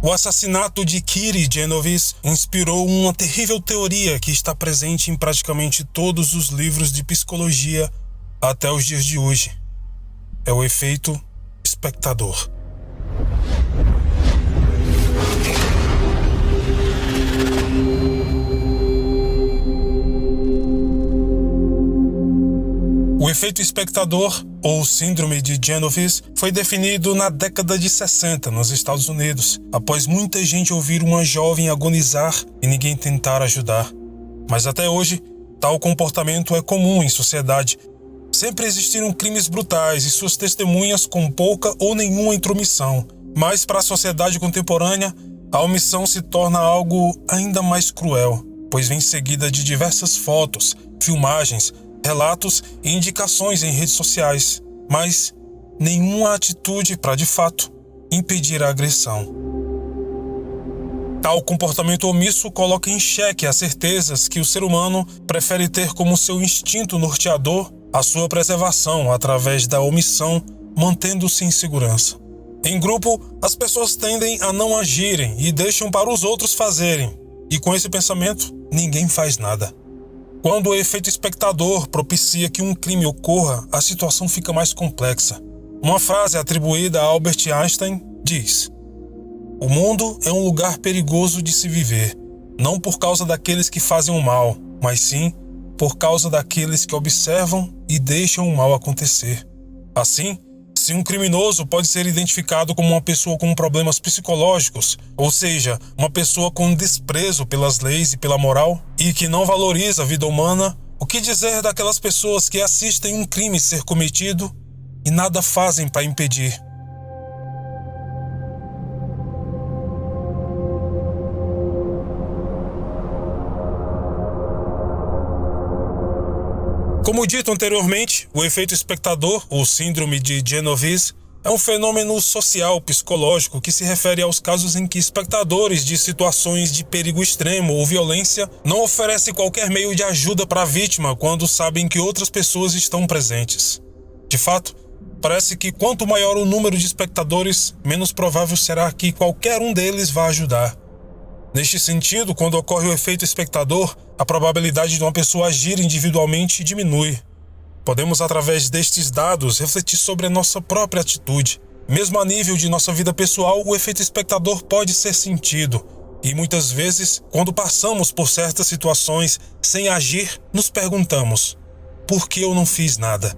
O assassinato de Kitty Genovese inspirou uma terrível teoria que está presente em praticamente todos os livros de psicologia até os dias de hoje. É o efeito espectador. O efeito espectador, ou síndrome de Genovese, foi definido na década de 60 nos Estados Unidos, após muita gente ouvir uma jovem agonizar e ninguém tentar ajudar. Mas até hoje, tal comportamento é comum em sociedade. Sempre existiram crimes brutais e suas testemunhas com pouca ou nenhuma intromissão. Mas para a sociedade contemporânea, a omissão se torna algo ainda mais cruel, pois vem seguida de diversas fotos, filmagens, relatos e indicações em redes sociais, mas nenhuma atitude para, de fato, impedir a agressão. Tal comportamento omisso coloca em xeque as certezas que o ser humano prefere ter como seu instinto norteador a sua preservação através da omissão, mantendo-se em segurança. Em grupo, as pessoas tendem a não agirem e deixam para os outros fazerem, e com esse pensamento, ninguém faz nada. Quando o efeito espectador propicia que um crime ocorra, a situação fica mais complexa. Uma frase atribuída a Albert Einstein diz: "O mundo é um lugar perigoso de se viver, não por causa daqueles que fazem o mal, mas sim por causa daqueles que observam e deixam o mal acontecer." Assim, se um criminoso pode ser identificado como uma pessoa com problemas psicológicos, ou seja, uma pessoa com desprezo pelas leis e pela moral, e que não valoriza a vida humana, o que dizer daquelas pessoas que assistem um crime ser cometido e nada fazem para impedir? Como dito anteriormente, o efeito espectador, ou síndrome de Genovese, é um fenômeno social psicológico que se refere aos casos em que espectadores de situações de perigo extremo ou violência não oferecem qualquer meio de ajuda para a vítima quando sabem que outras pessoas estão presentes. De fato, parece que quanto maior o número de espectadores, menos provável será que qualquer um deles vá ajudar. Neste sentido, quando ocorre o efeito espectador, a probabilidade de uma pessoa agir individualmente diminui. Podemos, através destes dados, refletir sobre a nossa própria atitude. Mesmo a nível de nossa vida pessoal, o efeito espectador pode ser sentido. E muitas vezes, quando passamos por certas situações sem agir, nos perguntamos: por que eu não fiz nada?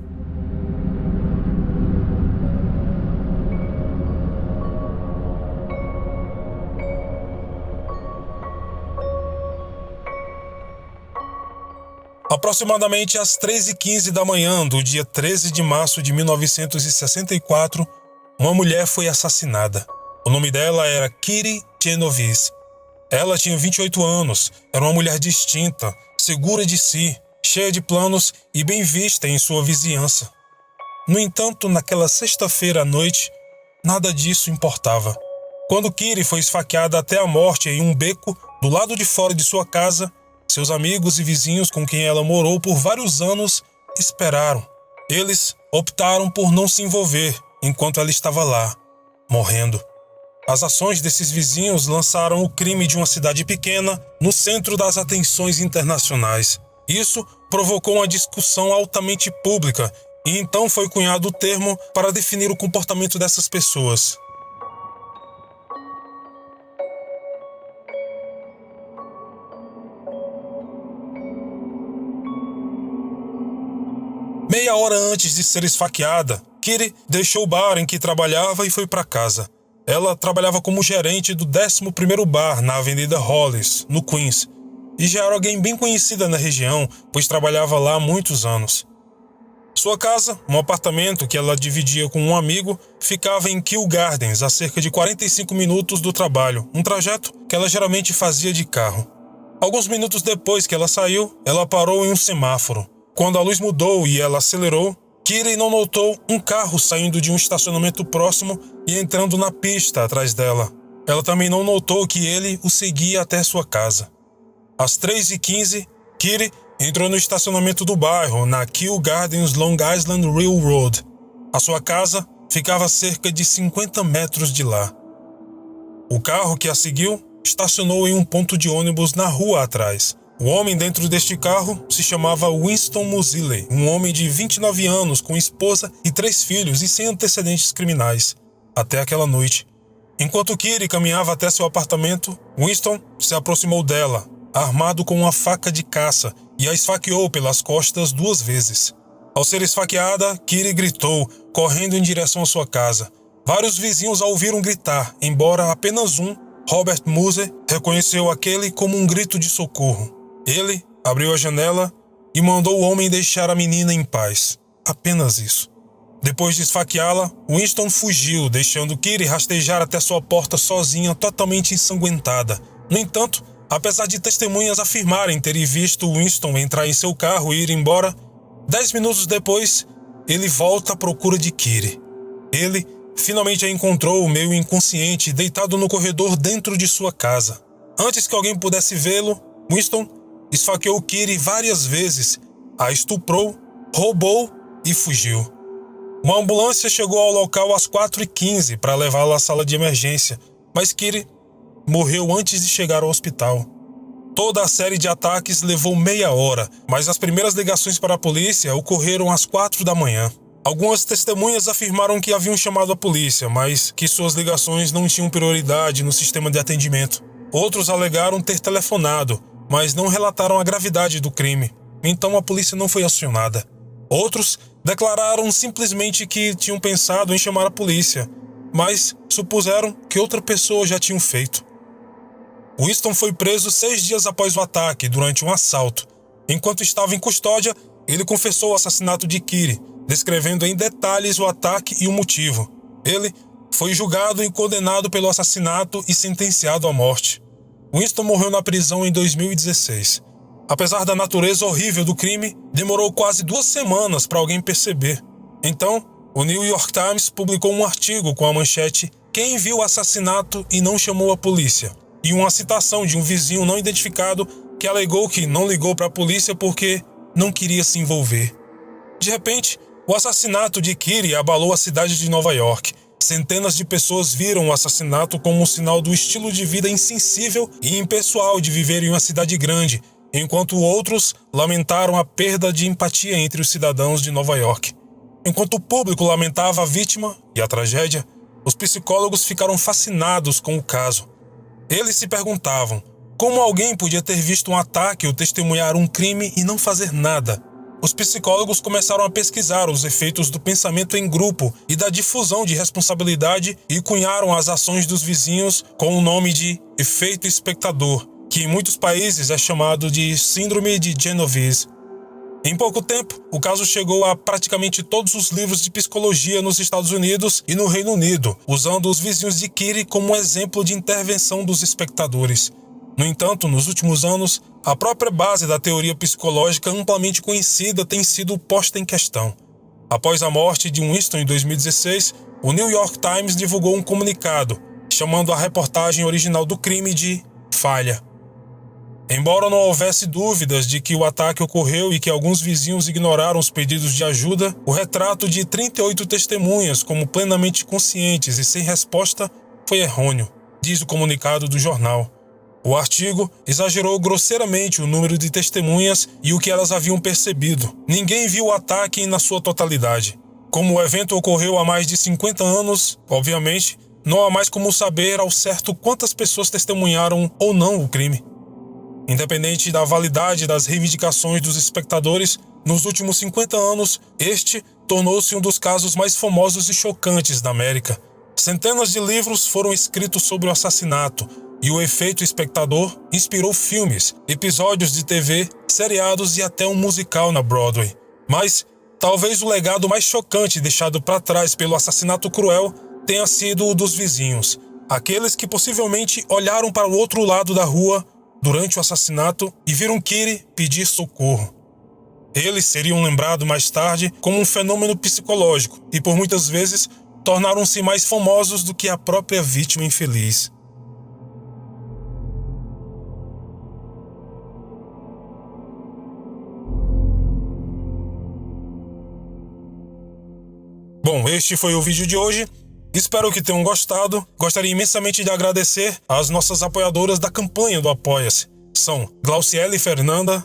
Aproximadamente às 3h15 da manhã do dia 13 de março de 1964, uma mulher foi assassinada. O nome dela era Kitty Genovese. Ela tinha 28 anos, era uma mulher distinta, segura de si, cheia de planos e bem vista em sua vizinhança. No entanto, naquela sexta-feira à noite, nada disso importava. Quando Kitty foi esfaqueada até a morte em um beco do lado de fora de sua casa, seus amigos e vizinhos com quem ela morou por vários anos esperaram. Eles optaram por não se envolver enquanto ela estava lá, morrendo. As ações desses vizinhos lançaram o crime de uma cidade pequena no centro das atenções internacionais. Isso provocou uma discussão altamente pública e então foi cunhado o termo para definir o comportamento dessas pessoas. Meia hora antes de ser esfaqueada, Kitty deixou o bar em que trabalhava e foi para casa. Ela trabalhava como gerente do 11º bar na Avenida Hollis, no Queens, e já era alguém bem conhecida na região, pois trabalhava lá há muitos anos. Sua casa, um apartamento que ela dividia com um amigo, ficava em Kew Gardens, a cerca de 45 minutos do trabalho, um trajeto que ela geralmente fazia de carro. Alguns minutos depois que ela saiu, ela parou em um semáforo. Quando a luz mudou e ela acelerou, Kitty não notou um carro saindo de um estacionamento próximo e entrando na pista atrás dela. Ela também não notou que ele o seguia até sua casa. Às 3h15, Kitty entrou no estacionamento do bairro, na Kew Gardens Long Island Railroad. A sua casa ficava a cerca de 50 metros de lá. O carro que a seguiu estacionou em um ponto de ônibus na rua atrás. O homem dentro deste carro se chamava Winston Moseley, um homem de 29 anos com esposa e 3 filhos e sem antecedentes criminais. Até aquela noite. Enquanto Kiri caminhava até seu apartamento, Winston se aproximou dela, armado com uma faca de caça, e a esfaqueou pelas costas 2 vezes. Ao ser esfaqueada, Kiri gritou, correndo em direção à sua casa. Vários vizinhos a ouviram gritar, embora apenas um, Robert Moser, reconheceu aquele como um grito de socorro. Ele abriu a janela e mandou o homem deixar a menina em paz. Apenas isso. Depois de esfaqueá-la, Winston fugiu, deixando Kiri rastejar até sua porta sozinha, totalmente ensanguentada. No entanto, apesar de testemunhas afirmarem terem visto Winston entrar em seu carro e ir embora, 10 minutos depois, ele volta à procura de Kiri. Ele finalmente a encontrou meio inconsciente, deitado no corredor dentro de sua casa. Antes que alguém pudesse vê-lo, Winston esfaqueou Kiri várias vezes, a estuprou, roubou e fugiu. Uma ambulância chegou ao local às 4h15 para levá-la à sala de emergência, mas Kiri morreu antes de chegar ao hospital. Toda a série de ataques levou meia hora, mas as primeiras ligações para a polícia ocorreram às 4 da manhã. Algumas testemunhas afirmaram que haviam chamado a polícia, mas que suas ligações não tinham prioridade no sistema de atendimento. Outros alegaram ter telefonado, mas não relataram a gravidade do crime, então a polícia não foi acionada. Outros declararam simplesmente que tinham pensado em chamar a polícia, mas supuseram que outra pessoa já tinha feito. Winston foi preso 6 dias após o ataque, durante um assalto. Enquanto estava em custódia, ele confessou o assassinato de Kiri, descrevendo em detalhes o ataque e o motivo. Ele foi julgado e condenado pelo assassinato e sentenciado à morte. Winston morreu na prisão em 2016. Apesar da natureza horrível do crime, demorou quase 2 semanas para alguém perceber. Então, o New York Times publicou um artigo com a manchete "Quem viu o assassinato e não chamou a polícia?" e uma citação de um vizinho não identificado que alegou que não ligou para a polícia porque não queria se envolver. De repente, o assassinato de Kiri abalou a cidade de Nova York. Centenas de pessoas viram o assassinato como um sinal do estilo de vida insensível e impessoal de viver em uma cidade grande, enquanto outros lamentaram a perda de empatia entre os cidadãos de Nova York. Enquanto o público lamentava a vítima e a tragédia, os psicólogos ficaram fascinados com o caso. Eles se perguntavam como alguém podia ter visto um ataque ou testemunhar um crime e não fazer nada. Os psicólogos começaram a pesquisar os efeitos do pensamento em grupo e da difusão de responsabilidade e cunharam as ações dos vizinhos com o nome de efeito espectador, que em muitos países é chamado de síndrome de Genovese. Em pouco tempo, o caso chegou a praticamente todos os livros de psicologia nos Estados Unidos e no Reino Unido, usando os vizinhos de Kiri como um exemplo de intervenção dos espectadores. No entanto, nos últimos anos, a própria base da teoria psicológica amplamente conhecida tem sido posta em questão. Após a morte de Winston em 2016, o New York Times divulgou um comunicado, chamando a reportagem original do crime de falha. Embora não houvesse dúvidas de que o ataque ocorreu e que alguns vizinhos ignoraram os pedidos de ajuda, o retrato de 38 testemunhas como plenamente conscientes e sem resposta foi errôneo, diz o comunicado do jornal. O artigo exagerou grosseiramente o número de testemunhas e o que elas haviam percebido. Ninguém viu o ataque na sua totalidade. Como o evento ocorreu há mais de 50 anos, obviamente, não há mais como saber ao certo quantas pessoas testemunharam ou não o crime. Independente da validade das reivindicações dos espectadores, nos últimos 50 anos, este tornou-se um dos casos mais famosos e chocantes da América. Centenas de livros foram escritos sobre o assassinato, e o efeito espectador inspirou filmes, episódios de TV, seriados e até um musical na Broadway. Mas talvez o legado mais chocante deixado para trás pelo assassinato cruel tenha sido o dos vizinhos, aqueles que possivelmente olharam para o outro lado da rua durante o assassinato e viram Kiri pedir socorro. Eles seriam lembrados mais tarde como um fenômeno psicológico e por muitas vezes tornaram-se mais famosos do que a própria vítima infeliz. Bom, este foi o vídeo de hoje. Espero que tenham gostado. Gostaria imensamente de agradecer às nossas apoiadoras da campanha do Apoia-se. São Glauciele Fernanda,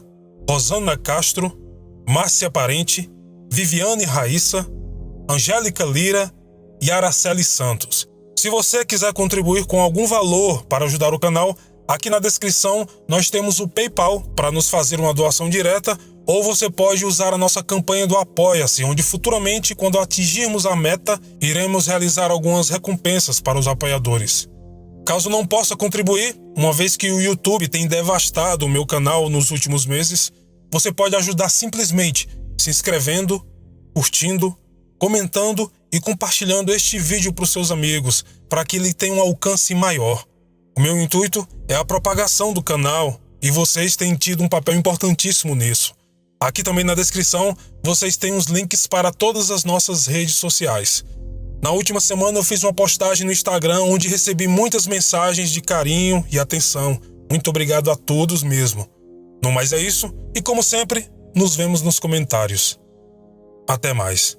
Rosana Castro, Márcia Parente, Viviane Raíssa, Angélica Lira e Araceli Santos. Se você quiser contribuir com algum valor para ajudar o canal, aqui na descrição nós temos o PayPal para nos fazer uma doação direta, ou você pode usar a nossa campanha do Apoia-se, onde futuramente, quando atingirmos a meta, iremos realizar algumas recompensas para os apoiadores. Caso não possa contribuir, uma vez que o YouTube tem devastado o meu canal nos últimos meses, você pode ajudar simplesmente se inscrevendo, curtindo, comentando e compartilhando este vídeo para os seus amigos, para que ele tenha um alcance maior. O meu intuito é a propagação do canal e vocês têm tido um papel importantíssimo nisso. Aqui também na descrição vocês têm os links para todas as nossas redes sociais. Na última semana eu fiz uma postagem no Instagram onde recebi muitas mensagens de carinho e atenção. Muito obrigado a todos mesmo. No mais é isso, e como sempre, nos vemos nos comentários. Até mais.